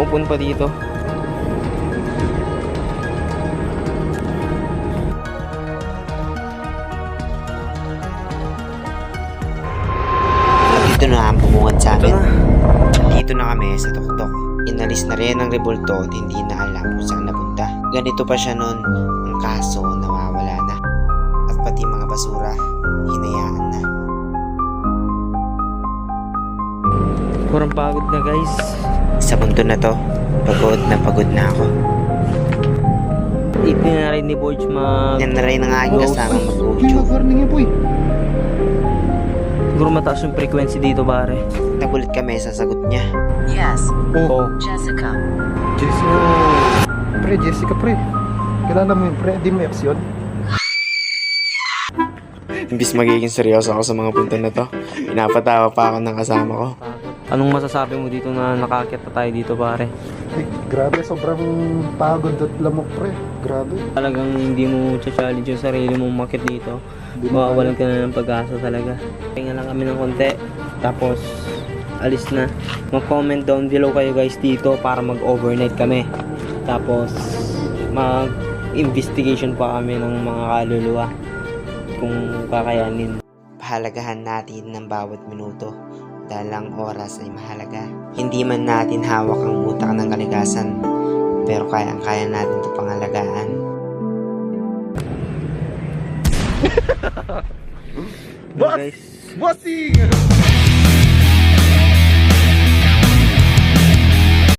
open pa dito. Dito na ang bumungad sa amin. Dito na kami sa tuktok. Inalis na rin ang rebulto at hindi na alam kung saan napunta. Ganito pa siya nun, ang kaso nawawala na. At pati mga basura, hinayaan na. Kurang pagod na guys. Sa mundo na to, pagod na ako. Ito na rin ni Borge Yan na rin ang aking kasama mag-audio. Warning yan, boy. Siguro mataas yung frequency dito pare. Nagulat kami sa sagot niya. Yes, Oo. Jessica. Jessica, pre. Kilala mo yun, pre. Di mo yun. Imbis magiging seryoso ako sa mga punto na to, pinapatawa pa ako ng kasama ko. Anong masasabi mo dito na nakaakyat na tayo dito pare? Ay, grabe, sobrang pagod at lamok, pre. Grabe. Talagang hindi mo challenge yung sarili mong makit dito. Mawawalan ka na ng pag-asa talaga. Hinga lang kami ng konti. Tapos alis na. Mag-comment down below kayo guys dito para mag-overnight kami. Tapos mag-investigation pa kami ng mga kaluluwa kung kakayanin. Pahalagahan natin ng bawat minuto dahil ang oras ay mahalaga. Hindi man natin hawak ang utak ng kalikasan, pero kayang-kaya natin ito pangalagaan. Guys, Bossing!